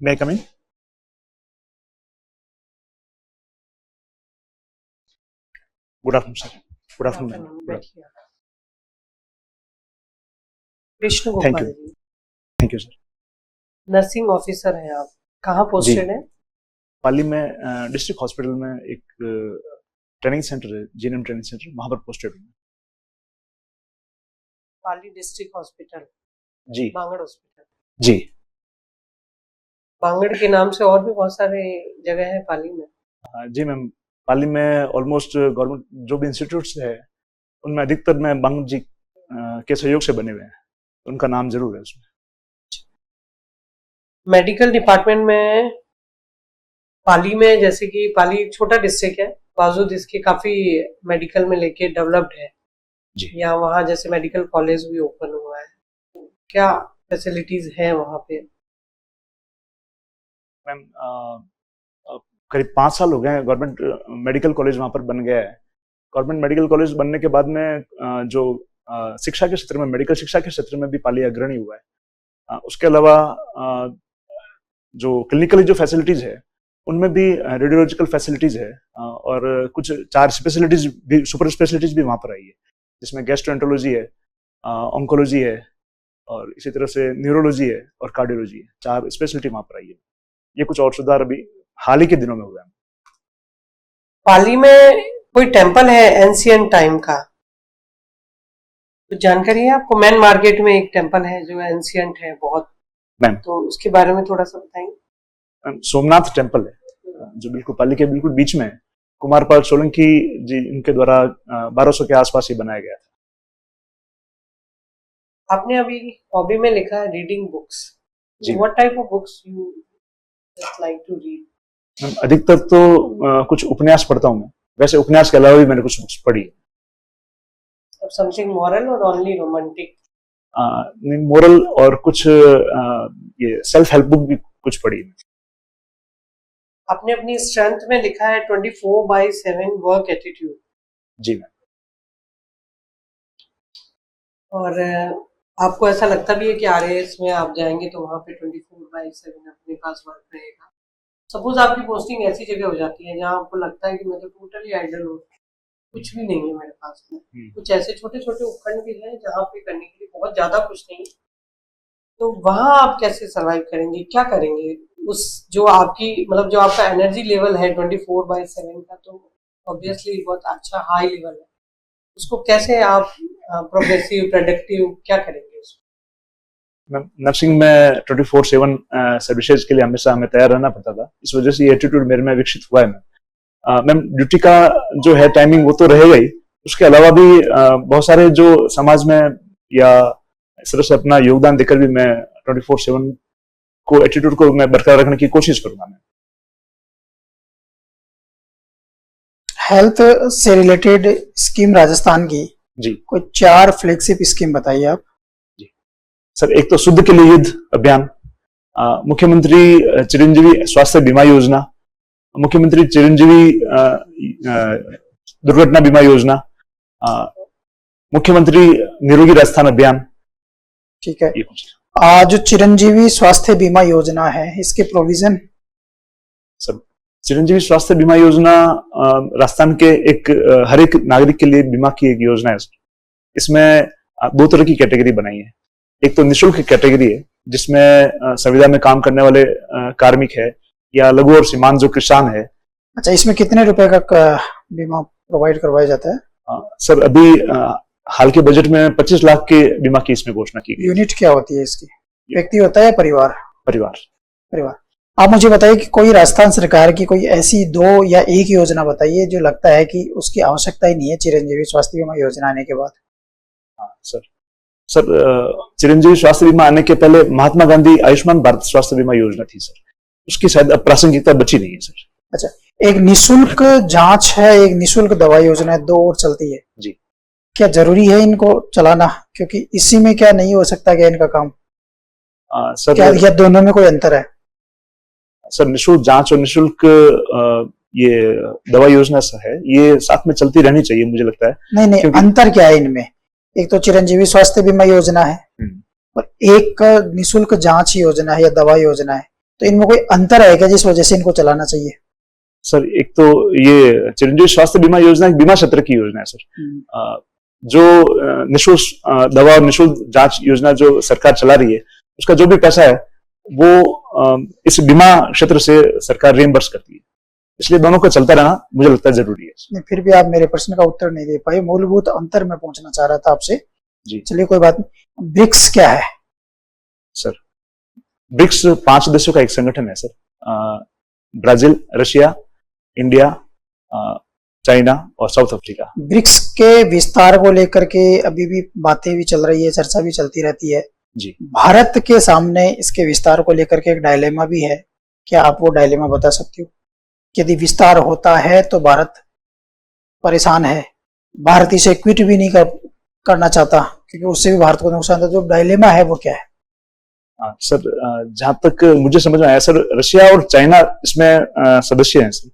May I come in? Good afternoon, sir. Good afternoon, ma'am. Good afternoon. बैठिए। Vishnu Thank Gopal you. जी, Thank you, sir. Nursing officer हैं आप, कहाँ posted हैं? पाली में डिस्ट्रिक्ट हॉस्पिटल में एक ट्रेनिंग सेंटर है, जीएनएम ट्रेनिंग सेंटर, वहां पर पोस्टेड हूँ। पाली डिस्ट्रिक्ट हॉस्पिटल, जी बांगड़ हॉस्पिटल। जी बांगड़ के नाम से और भी बहुत सारे जगह हैं पाली में। जी मैम, पाली में ऑलमोस्ट गवर्नमेंट जो भी इंस्टीट्यूट्स है उनमें अधिकतर में बांगड़ जी के सहयोग से बने हुए हैं, उनका नाम जरूर है उसमें। मेडिकल डिपार्टमेंट में पाली में, जैसे कि पाली एक छोटा डिस्ट्रिक्ट है, बावजूद इसके काफी मेडिकल में लेके डेवलप्ड है जी। या वहाँ जैसे मेडिकल कॉलेज भी ओपन हुआ है, क्या फैसिलिटीज हैं वहाँ पे? मैम करीब 5 साल हो गए हैं, गवर्नमेंट मेडिकल कॉलेज वहां पर बन गया है। गवर्नमेंट मेडिकल कॉलेज बनने के बाद में जो शिक्षा के क्षेत्र में, मेडिकल शिक्षा के क्षेत्र में भी पाली अग्रणी हुआ है। उसके अलावा जो क्लिनिकली जो फैसिलिटीज है उनमें भी रेडियोलॉजिकल फैसिलिटीज है, और कुछ 4 स्पेशलिटीज भी, सुपर स्पेशलिटीज भी वहां पर आई है, जिसमें गैस्ट्रोएंटरोलॉजी है, ऑन्कोलॉजी है, और इसी तरह से न्यूरोलॉजी है और कार्डियोलॉजी है। 4 स्पेशलिटी वहां पर आई है। ये कुछ और सुधार अभी हाल ही के दिनों में हुआ है। पाली में कोई टेम्पल है एंशियंट टाइम का, कुछ जानकारी है आपको? मैन मार्केट में एक टेम्पल है जो एंशियंट है बहुत, मैम तो उसके बारे में थोड़ा सा बताएंगे। सोमनाथ टेम्पल है जो बिल्कुल पाली के बिल्कुल बीच में है। कुमारपाल सोलंकी जी इनके द्वारा 1200 के आसपास ही बनाया गया था। आपने अभी हॉबी में लिखा है रीडिंग बुक्स, जी। What type of books you just like to read? Ma'am अधिकतर तो कुछ उपन्यास पढ़ता हूँ मैं। वैसे उपन्यास के अलावा भी मैंने कुछ बुक्स पढ़ी। समथिंग मॉरल और ओनली रोमांटिक? मोरल और कुछ ये सेल्फ हेल्प बुक भी कुछ पढ़ी है। आपने अपनी स्ट्रेंथ में लिखा है 24/7 वर्क एटीट्यूड। जी मैम। और आपको ऐसा लगता भी है कि आरएएस में आप जाएंगे तो वहां पे 24/7 अपने पास वर्क रहेगा? सपोज आपकी पोस्टिंग ऐसी जगह हो जाती है जहां आपको लगता है कि मैं तो टोटली आइडल हूँ, कुछ भी नहीं है मेरे पास में, कुछ ऐसे छोटे छोटे उपखंड भी हैं जहाँ पे करने के लिए बहुत ज्यादा कुछ नहीं, तो वहां आप कैसे सरवाइव करेंगे, क्या करेंगे? उस जो आपकी मतलब जो आपका एनर्जी लेवल है 24/7 का, तो ऑब्वियसली बहुत अच्छा हाई लेवल है, उसको कैसे आप प्रोग्रेसिव प्रोडक्टिव क्या करेंगे उसको? नर्सिंग में 24/7 सर्विसेज के लिए हमेशा हमें तैयार रहना पड़ता था। इस वजह से ये एटीट्यूड मेरे में विकसित हुआ है। मैम ड्यूटी का जो है टाइमिंग वो तो रहेगा ही, उसके अलावा भी बहुत सारे जो समाज में या इस तरह से अपना योगदान देकर भी मैं 24/7 को एटीट्यूड को मैं बरकरार रखने की कोशिश करूंगा। मैं हेल्थ से रिलेटेड स्कीम राजस्थान की जी कोई 4 फ्लैगशिप स्कीम बताइए आप। जी सर, एक तो शुद्ध के लिए युद्ध अभियान, मुख्यमंत्री चिरंजीवी स्वास्थ्य बीमा योजना, मुख्यमंत्री चिरंजीवी दुर्घटना बीमा योजना, मुख्यमंत्री निरोगी राजस्थान अभियान। ठीक है, जो चिरंजीवी स्वास्थ्य बीमा योजना है इसके प्रोविजन? सर चिरंजीवी स्वास्थ्य बीमा योजना राजस्थान के एक हर एक नागरिक के लिए बीमा की एक योजना है। इसमें 2 तरह की कैटेगरी बनाई है। एक तो निःशुल्क कैटेगरी है जिसमें संविदा में काम करने वाले कार्मिक है या लघु और सीमांत जो किसान है। अच्छा, इसमें कितने रुपए का बीमा प्रोवाइड करवाया जाता है? सर अभी हाल के बजट में 25 लाख के बीमा की इसमें घोषणा की गई। यूनिट क्या होती है इसकी? व्यक्ति होता है या परिवार? परिवार। आप मुझे बताइए कि कोई राजस्थान सरकार की कोई ऐसी 2 या 1 योजना बताइए जो लगता है कि उसकी आवश्यकता ही नहीं है चिरंजीवी स्वास्थ्य बीमा योजना आने के बाद। सर चिरंजीवी स्वास्थ्य बीमा आने के पहले महात्मा गांधी आयुष्मान भारत स्वास्थ्य बीमा योजना थी सर, उसकी शायद अब प्रासंगिकता बची नहीं है सर। अच्छा, एक निःशुल्क जांच है, एक निःशुल्क दवा योजना है, 2 और चलती है जी। क्या जरूरी है इनको चलाना? क्योंकि इसी में क्या नहीं हो सकता क्या इनका काम? सर क्या या दोनों में कोई अंतर है? सर निःशुल्क जांच और निःशुल्क ये दवा योजना है, ये साथ में चलती रहनी चाहिए मुझे लगता है। नहीं, अंतर क्या है इनमें? एक तो चिरंजीवी स्वास्थ्य बीमा योजना है और एक निःशुल्क जांच योजना है या दवा योजना है, तो इनमें कोई अंतर है क्या जिस वजह से इनको चलाना चाहिए? सर एक तो ये चिरंजीवी स्वास्थ्य बीमा योजना एक बीमा क्षेत्र की योजना है सर। जो निःशुल्क दवा और निःशुल्क जांच योजना जो सरकार चला रही है, उसका जो भी पैसा है वो इस बीमा क्षेत्र से सरकार रिइंबर्स करती है, इसलिए दोनों का चलता रहना मुझे लगता है जरूरी है। नहीं, फिर भी आप मेरे प्रश्न का उत्तर नहीं दे पाए। मूलभूत अंतर में पूछना चाह रहा था आपसे जी। चलिए कोई बात नहीं। ब्रिक्स क्या है सर? ब्रिक्स 5 देशों का एक संगठन है sir. Brazil, Russia, India, China और साउथ अफ्रीका। ब्रिक्स के विस्तार को लेकर के अभी भी बातें भी चल रही है, चर्चा भी चलती रहती है जी। भारत के सामने इसके विस्तार को लेकर के एक डायलेमा भी है, क्या आप वो डायलेमा बता सकते हो? यदि विस्तार होता है तो भारत परेशान है, भारत इसे क्विट भी नहीं करना चाहता क्योंकि उससे भी भारत को नुकसान था। जो डायलेमा है वो क्या है? सर जहां तक मुझे समझ में आया सर, रशिया और चाइना इसमें सदस्य हैं सर,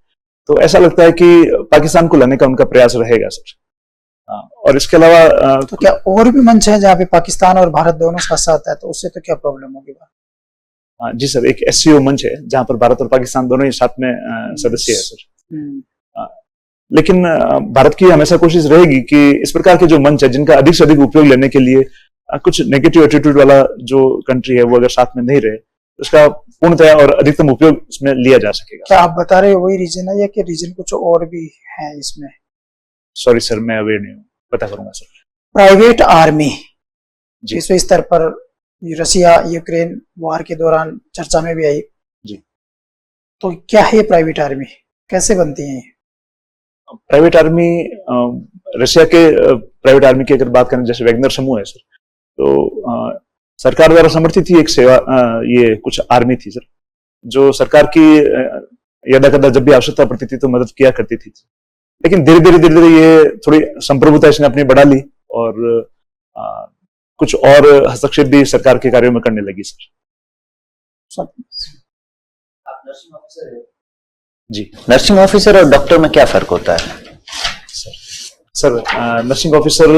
तो ऐसा लगता है कि पाकिस्तान को लाने का उनका प्रयास रहेगा सर। और इसके अलावा तो क्या और भी मंच है जहाँ पे पाकिस्तान और भारत दोनों साथ साथ है, तो उससे तो क्या प्रॉब्लम होगी? जी सर, एक SCO मंच है जहां पर भारत और पाकिस्तान दोनों ही साथ में सदस्य है सर। लेकिन भारत की हमेशा कोशिश रहेगी कि इस प्रकार के जो मंच है जिनका अधिक से अधिक उपयोग लेने के लिए कुछ नेगेटिव एटीट्यूड वाला जो कंट्री है वो अगर साथ में नहीं रहे, उसका पूर्णतया और अधिकतम उपयोग इसमें लिया जा सकेगा। क्या आप बता रहे हो वही रीजन है या कि रीजन कुछ और भी है इसमें? सॉरी सर, मैं अवेयर नहीं हूँ, पता करूंगा सर। प्राइवेट आर्मी विश्व स्तर पर रशिया यूक्रेन वार के दौरान चर्चा में भी आई जी। तो क्या है प्राइवेट आर्मी, कैसे बनती है? प्राइवेट आर्मी, रशिया के प्राइवेट आर्मी की अगर बात करें, जैसे वैगनर समूह है सर, तो सरकार द्वारा समर्थित ही एक सेवा ये कुछ आर्मी थी सर, जो सरकार की यदा कदा जब भी आवश्यकता पड़ती थी तो मदद किया करती थी। लेकिन धीरे धीरे ये थोड़ी संप्रभुता इसने अपनी बढ़ा ली और कुछ और हस्तक्षेप भी सरकार के कार्यों में करने लगी सर। आप नर्सिंग ऑफिसर है जी। नर्सिंग ऑफिसर और डॉक्टर में क्या फर्क होता है? सर नर्सिंग ऑफिसर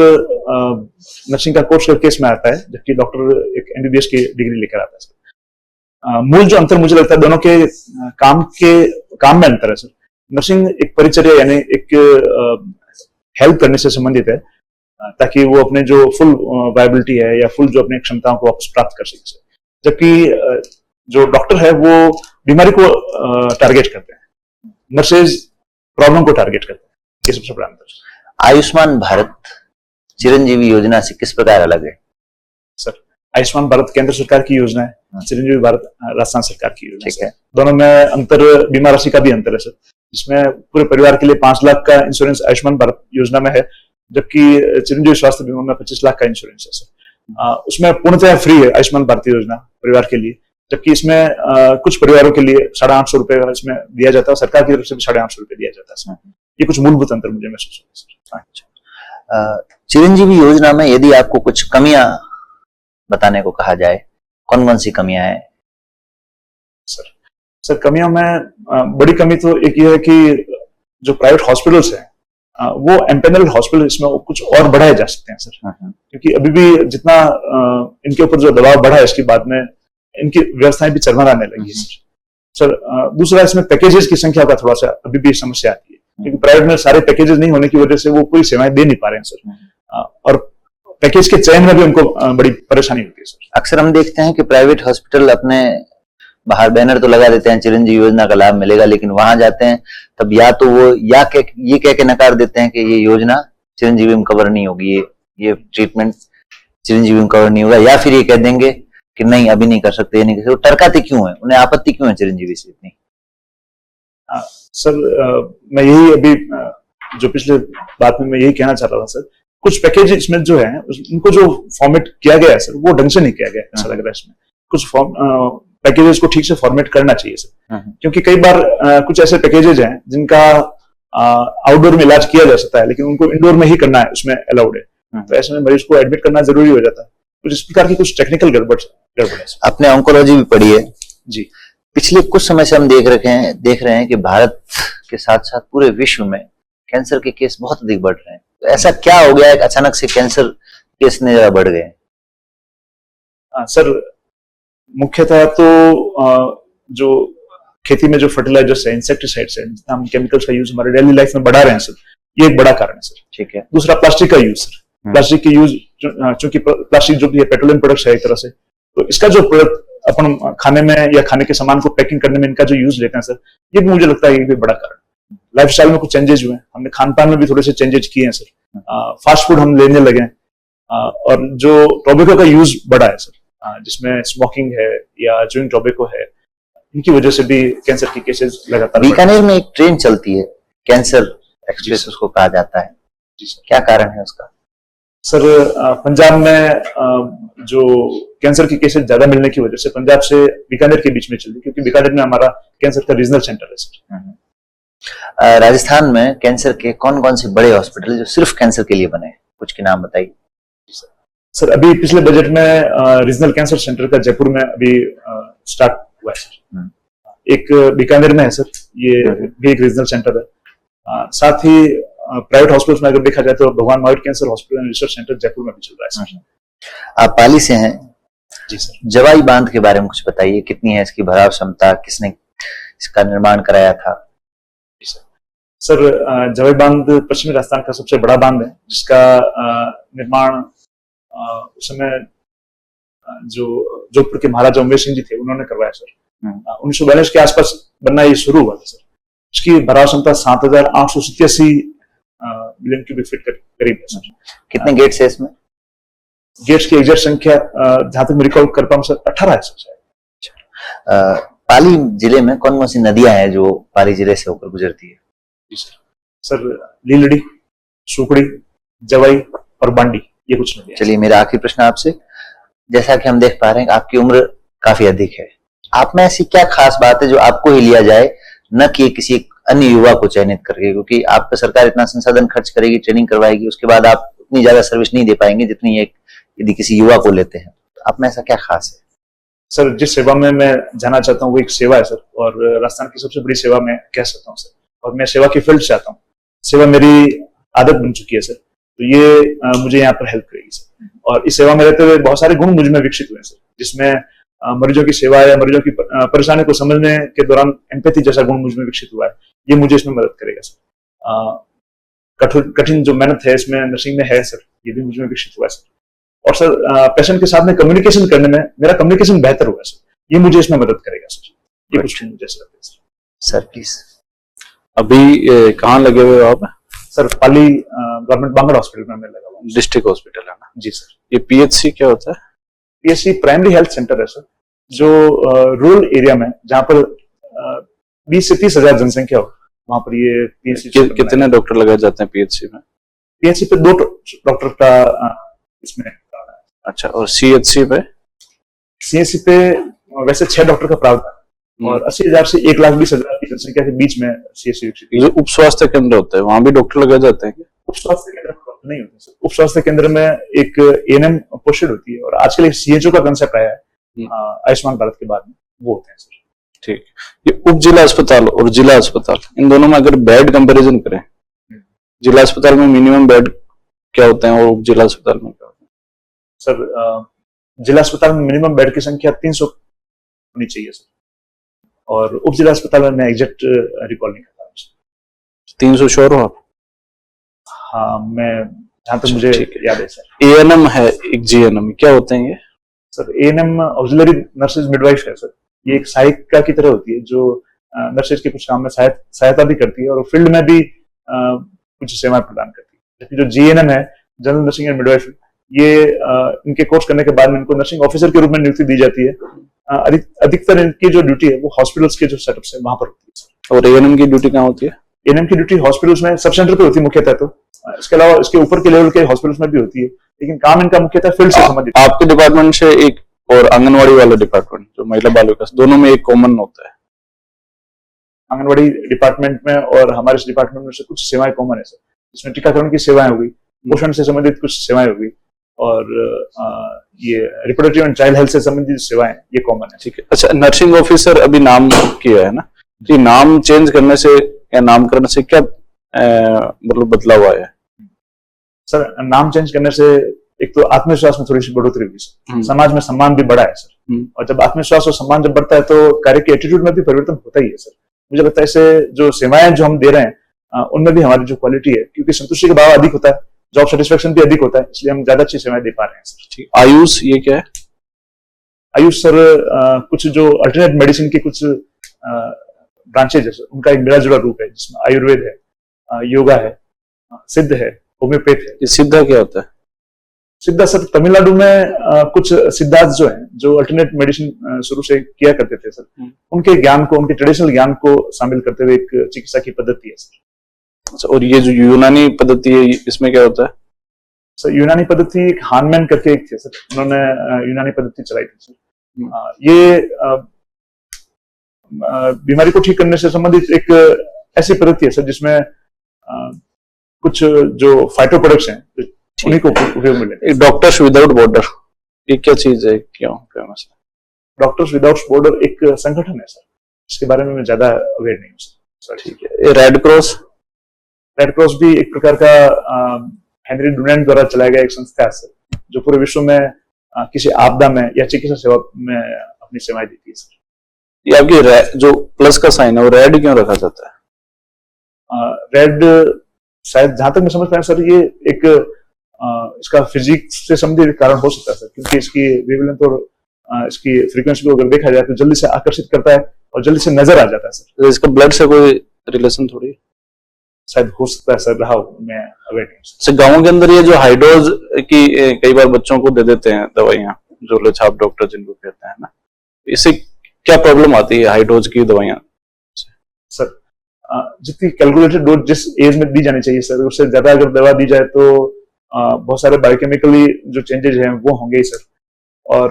नर्सिंग का कोर्स करके इसमें आता है, जबकि डॉक्टर एक MBBS की डिग्री लेकर आता है सर। मूल जो अंतर मुझे लगता है दोनों के काम में अंतर है सर। नर्सिंग एक परिचर्या यानी एक हेल्प करने से संबंधित है, ताकि वो अपने जो फुल वायबिलिटी है या फुल जो अपनी क्षमताओं को वापस प्राप्त कर सके, जबकि जो डॉक्टर है वो बीमारी को टारगेट करते हैं, नर्सेज प्रॉब्लम को टारगेट करते हैं। ये सबसे बड़ा अंतर। आयुष्मान भारत चिरंजीवी योजना से किस प्रकार अलग है? सर आयुष्मान भारत केंद्र सरकार की योजना है, चिरंजीवी भारत राजस्थान सरकार की योजना ठीक है। दोनों में अंतर बीमा राशि का भी अंतर है सर, जिसमें पूरे परिवार के लिए 5 लाख का इंश्योरेंस आयुष्मान भारत योजना में है, जबकि चिरंजीवी स्वास्थ्य बीमा में 25 लाख का इंश्योरेंस है सर। उसमें पूर्णतः फ्री है आयुष्मान भारत योजना परिवार के लिए, जबकि इसमें कुछ परिवारों के लिए 850 रुपए इसमें दिया जाता है, सरकार की तरफ से भी 850 रुपए दिया जाता है। ये कुछ मूलभूत अंतर मुझे महसूस होता है सर। चिरंजीवी योजना में यदि आपको कुछ कमियां बताने को कहा जाए, कौन कौन सी कमियां हैं? सर कमियों में बड़ी कमी तो एक ये है कि जो प्राइवेट हॉस्पिटल्स हैं वो एम्पेनल्ड हॉस्पिटल, इसमें कुछ और बढ़ाए जा सकते हैं सर, क्योंकि अभी भी जितना इनके ऊपर जो दबाव बढ़ा है इसके बाद में इनकी व्यवस्थाएं भी चरमराने लगी है सर। दूसरा, इसमें पैकेजेस की संख्या का थोड़ा सा अभी भी समस्या आती है, क्योंकि प्राइवेट में सारे पैकेजेस नहीं होने की वजह से वो पूरी सेवाएं दे नहीं पा रहे हैं सर, और पैकेज के चयन में भी उनको बड़ी परेशानी होती है सर। अक्सर हम देखते हैं कि प्राइवेट हॉस्पिटल अपने बाहर बैनर तो लगा देते हैं चिरंजीवी योजना का लाभ मिलेगा, लेकिन वहां जाते हैं तब या तो वो ये कह के नकार देते हैं कि ये योजना चिरंजीवी में कवर नहीं होगी, ये ट्रीटमेंट चिरंजीवी में कवर नहीं होगा, या फिर ये कह देंगे कि नहीं अभी नहीं कर सकते, ये नहीं कर सकते। टरकाते क्यों है, उन्हें आपत्ति क्यों है चिरंजीवी से इतनी? सर मैं यही अभी जो पिछले बात में मैं यही कहना चाह रहा था सर, कुछ पैकेज इसमें जो है उनको जो फॉर्मेट किया गया है सर वो ढंग से नहीं किया गया, ऐसा लग रहा है इसमें कुछ पैकेजेस को ठीक से फॉर्मेट करना चाहिए सर, क्योंकि कई बार कुछ ऐसे पैकेजेज हैं जिनका आउटडोर में इलाज किया जा सकता है लेकिन उनको इंडोर में ही करना है, उसमें अलाउड है, तो ऐसे में मरीज को एडमिट करना जरूरी हो जाता है। कुछ इस प्रकार की कुछ टेक्निकल गड़बड़ है। आपने ऑन्कोलॉजी भी पढ़ी है जी। पिछले कुछ समय से हम देख रहे हैं कि भारत के साथ साथ पूरे विश्व में कैंसर के केस बहुत अधिक बढ़ रहे हैं, तो ऐसा क्या हो गया है कि अचानक से कैंसर केस ने ज्यादा बढ़ गए? सर मुख्यतः तो जो खेती में जो फर्टिलाइजर्स है, इंसेक्टिसाइड्स है, जितना हम केमिकल्स का यूज हमारे डेली लाइफ में बढ़ा रहे हैं सर, ये एक बड़ा कारण है सर। ठीक है। दूसरा प्लास्टिक का यूज सर, प्लास्टिक के यूज, चूंकि प्लास्टिक जो भी है पेट्रोलियम प्रोडक्ट्स है एक तरह से, तो इसका जो प्रोडक्ट अपन खाने में या खाने के सामान को पैकिंग करने में इनका जो यूज लेते हैं सर, ये भी मुझे लगता है ये भी बड़ा कारण। लाइफस्टाइल में कुछ चेंजेस हुए हैं, हमने खान पान में भी थोड़े से चेंजेस किए हैं सर, फास्ट फूड हम लेने लगे हैं, और जो टोबैको का यूज बढ़ा है सर, जिसमें स्मोकिंग है या च्यूइंग टोबैको है, इनकी वजह से भी कैंसर की केसेस लगातार। बीकानेर में एक ट्रेन चलती है, कैंसर एक्सप्रेस उसको कहा जाता है, क्या कारण है उसका? सर पंजाब में जो कैंसर की केसेस ज्यादा मिलने की वजह से पंजाब से बीकानेर के बीच में चलती, क्योंकि बीकानेर में हमारा कैंसर का रीजनल सेंटर है सर। राजस्थान में कैंसर के कौन कौन से बड़े हॉस्पिटल जो सिर्फ कैंसर के लिए बने हैं, कुछ के नाम बताइए। सर अभी पिछले बजट में रीजनल कैंसर सेंटर का जयपुर में अभी स्टार्ट हुआ है सर। एक बीकानेर में है सर, ये भी एक रीजनल सेंटर है। साथ ही प्राइवेट हॉस्पिटल्स में अगर देखा जाए तो भगवान Mahavir cancer hospital and research centre Jaipur में भी चल रहा है सर। आप पाली से हैं जी सर। जवाई बांध के बारे में कुछ बताइए, कितनी है इसकी भराव क्षमता, किसने इसका निर्माण कराया था? सर जवाई बांध पश्चिमी राजस्थान का सबसे बड़ा बांध है, जिसका निर्माण उस समय जो जोधपुर के महाराजा उमेश सिंह जी थे उन्होंने करवाया सर। 1942 के आसपास बनना ये शुरू हुआ था सर। इसकी भराव क्षमता 7,887 मिलियन क्यूबिक फीट करीब है सर। कितने गेट्स है इसमें? गेट्स की एग्जैक्ट संख्या जहां तक मैं रिकॉल कर पाऊं सर 18 है सर। पाली जिले में कौन कौन सी नदियां हैं जो पाली जिले से होकर गुजरती है? जी सर लीलड़ी, सुकड़ी, जवाई और बांडी, ये कुछ नदियां। चलिए मेरा आखिरी प्रश्न आपसे, जैसा कि हम देख पा रहे हैं कि आपकी उम्र काफी अधिक है, आप में ऐसी क्या खास बात है जो आपको ही लिया जाए, न कि किसी अन्य युवा को चयनित करके? क्योंकि आप पे सरकार इतना संसाधन खर्च करेगी, ट्रेनिंग करवाएगी, उसके बाद आप उतनी ज्यादा सर्विस नहीं दे पाएंगे जितनी एक यदि किसी युवा को लेते हैं। आप में ऐसा क्या खास है? सर जिस सेवा में मैं जाना चाहता हूँ वो एक सेवा है सर, और राजस्थान की सबसे बड़ी सेवा मैं कह सकता हूँ सर, और मैं सेवा की फील्ड चाहता हूँ। सेवा मेरी आदत बन चुकी है सर, तो ये मुझे यहाँ पर हेल्प करेगी सर। और इस सेवा में रहते हुए बहुत सारे गुण मुझ में विकसित हुए सर, जिसमें मरीजों की सेवा या मरीजों की परेशानी को समझने के दौरान एम्पैथी जैसा गुण मुझ में विकसित हुआ है, ये मुझे इसमें मदद करेगा सर। कठिन जो मेहनत है इसमें नर्सिंग में है सर, ये भी मुझ में विकसित हुआ है सर। और सर पेशेंट के साथ में कम्युनिकेशन करने में मेरा कम्युनिकेशन बेहतर हुआ है सर, ये मुझे इसमें मदद करेगा सर। ये कुछ मुझे ऐसा लगता है सर। Sir please. अभी कहाँ लगे हुए हो आप? सर पाली गवर्नमेंट बांगड़ हॉस्पिटल में मैं लगा हुआ हूँ। डिस्ट्रिक्ट हॉस्पिटल है ना? जी सर। ये पीएचसी क्या होता है? पीएचसी प्राइमरी हेल्थ सेंटर है सर, जो रूरल एरिया में जहाँ पर 20 से 30 हजार जनसंख्या हो वहां पर ये पीएचसी। कितने डॉक्टर लगाए जाते हैं पीएचसी में? पीएचसी पे 2 डॉक्टर का इसमें। अच्छा, और सीएचसी पे? सीएचसी पे वैसे 6 डॉक्टर का प्रावधान, और 80,000 से 1,20,000 की जनसंख्या के बीच में सीएचसी विकसित। जो उप स्वास्थ्य केंद्र होता है वहां भी डॉक्टर लगाए जाते हैं क्या? उप स्वास्थ्य केंद्र में डॉक्टर नहीं होते सर। उप स्वास्थ्य केंद्र में एक एएनएम पोस्टेड होती है, और आजकल एक सीएचओ का कंसेप्ट आया है आयुष्मान भारत के बाद में, वो होते हैं सर। ठीक। ये उप जिला अस्पताल और जिला अस्पताल, इन दोनों में अगर बेड कंपैरिजन करें, जिला अस्पताल में मिनिमम बेड क्या होते हैं और उप जिला अस्पताल में क्या होते हैं? सर जिला अस्पताल में मिनिमम बेड की संख्या 300 होनी चाहिए सर, और उप जिला अस्पताल में मैं एग्जैक्ट रिकॉल नहीं करता हूँ। 300 श्योर हो आप? हाँ, मैं जहां तक मुझे याद है सर। एएनएम है, एक जीएनएम, क्या होते हैं ये? Sir ANM auxiliary nurses midwife है सर। ये एक सहायिका की तरह होती है जो नर्सेज के कुछ काम में सहायता भी करती है, और फील्ड में भी कुछ सेवाएं प्रदान करती है। जबकि जो जीएनएम है, जनरल नर्सिंग एंड मिडवाइफ, ये इनके कोर्स करने के बाद में इनको नर्सिंग ऑफिसर के रूप में नियुक्ति दी जाती है। अधिकतर इनकी जो ड्यूटी है वो हॉस्पिटल्स के जो सेटअप है वहां पर होती है सर। और एएनएम की ड्यूटी कहाँ होती है? एएनएम की ड्यूटी हॉस्पिटल्स में सब सेंटर पे होती है मुख्यतः, तो इसके अलावा इसके ऊपर के लेवल के हॉस्पिटल्स में भी होती है, लेकिन काम इनका मुख्यतः फील्ड से संबंधित। आपके डिपार्टमेंट से एक और आंगनवाड़ी वाला डिपार्टमेंट जो महिला बाल विकास, दोनों में एक कॉमन होता है? आंगनवाड़ी डिपार्टमेंट में और हमारे इस डिपार्टमेंट में से कुछ सेवाएं कॉमन है सर, जिसमें टीकाकरण की सेवाएं होगी, पोषण से संबंधित कुछ सेवाएं होगी, और ये रिप्रोडक्टिव एंड चाइल्ड हेल्थ से संबंधित सेवाएं ये कॉमन है। ठीक है। अच्छा, नर्सिंग ऑफिसर अभी नाम किया है ना, कि नाम चेंज करने से या नामकरण से क्या मतलब बदलाव आया है? सर नाम चेंज करने से एक तो आत्मविश्वास में थोड़ी सी बढ़ोतरी हुई सर, समाज में सम्मान भी बढ़ा है सर। और जब आत्मविश्वास और सम्मान जब बढ़ता है तो कार्य के एटीट्यूड में भी परिवर्तन होता ही है सर। मुझे लगता है इससे जो सेवाएं जो हम दे रहे हैं उनमें भी हमारी जो क्वालिटी है, क्योंकि संतुष्टि का भाव अधिक होता है, जॉब सेटिस्फेक्शन भी अधिक होता है, इसलिए हम ज्यादा अच्छी सेवाएं दे पा रहे हैं सर। ठीक। आयुष ये क्या है? आयुष सर कुछ जो अल्टरनेट मेडिसिन के कुछ ब्रांचेज है सर, उनका एक मिला जुला रूप है जिसमें आयुर्वेद है, योगा है, सिद्ध है, होम्योपैथ है। ये सिद्धा क्या होता है? सिद्धा सर तमिलनाडु में कुछ सिद्धार्थ जो हैं, जो अल्टरनेट मेडिसिन शुरू से किया करते थे सर, उनके ज्ञान को, उनके ट्रेडिशनल ज्ञान को शामिल करते हुए एक चिकित्सा की पद्धति है सर। अच्छा, और ये जो यूनानी पद्धति है इसमें क्या होता है? सर यूनानी पद्धति एक हानमैन करके एक थे सर, उन्होंने यूनानी पद्धति चलाई थी सर। ये बीमारी को ठीक करने से संबंधित एक ऐसी पद्धति है सर जिसमें कुछ जो फाइटो प्रोडक्ट्स हैं उन्हीं को उपयोग में लेते हैं। डॉक्टर्स विदाउट बॉर्डर ये क्या चीज है, क्यों फेमस है? डॉक्टर्स विदाउट बॉर्डर एक संगठन है सर, इसके बारे में मैं ज्यादा अवेयर नहीं हूँ सर। ठीक है। Red cross? रेड क्रॉस भी एक प्रकार का हेनरी डुनेंट द्वारा चलाया गया एक संस्था है सर, जो पूरे विश्व में किसी आपदा में या चिकित्सा सेवा में अपनी सेवाएं देती है सर। ये आपकी जो प्लस का साइन है वो रेड क्यों रखा जाता है? रेड शायद जहां तक मैं समझ पाया सर, ये एक इसका फिजिक्स से संबंधित कारण हो सकता है सर, क्योंकि इसकी वेवलेंथ और इसकी फ्रीक्वेंसी को अगर देखा जाए तो जल्दी से आकर्षित करता है और जल्दी से नजर आ जाता है सर। तो इसका ब्लड से कोई रिलेशन थोड़ी? शायद हो सकता है सर, रहा हो, मैं अवेयर नहीं हूँ। अच्छा, गाँव के अंदर ये जो हाइडोज की कई बार बच्चों को दे देते हैं दवाइयाँ, जो लछाप डॉक्टर जिनको कहते हैं ना, इससे क्या प्रॉब्लम आती है हाइडोज की दवाइयाँ? सर जितनी कैलकुलेटेड डोज जिस एज में दी जानी चाहिए सर, उससे ज्यादा अगर दवा दी जाए तो बहुत सारे बायोकेमिकली जो चेंजेज हैं वो होंगे ही सर। और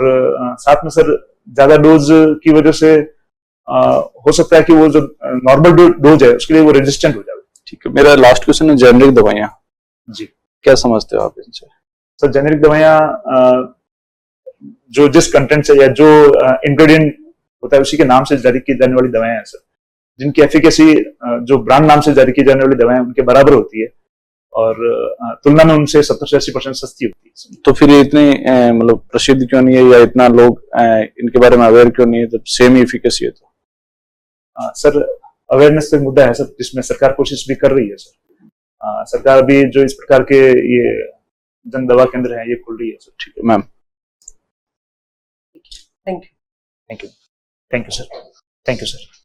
साथ में सर ज्यादा डोज की वजह से हो सकता है कि वो जो नॉर्मल डोज है उसके लिए वो रेजिस्टेंट हो जाए। ठीक है। मेरा लास्ट क्वेश्चन है जेनरिक दवाइयाँ। जी, क्या समझते हो आप इनसे? सर जेनरिक दवाइयाँ जो जिस कंटेंट से या जो इंग्रेडिएंट होता है उसी के नाम से जारी की जाने वाली दवाएं हैं सर, जिनकी एफिकेसी जो ब्रांड नाम से जारी की जाने वाली दवाएं उनके बराबर होती है और तुलना में उनसे 70 से 80% सस्ती होती है। तो फिर इतनी मतलब प्रसिद्ध क्यों नहीं है या इतना लोग इनके बारे में अवेयर क्यों नहीं है जब सेम ही एफिकेसी है? तो सर अवेयरनेस का मुद्दा है सर, जिसमें सरकार कोशिश भी कर रही है सर। सरकार भी जो इस प्रकार के ये जन दवा केंद्र हैं ये खोल रही है सर। ठीक है ma'am, thank you. Thank you sir. Thank you sir.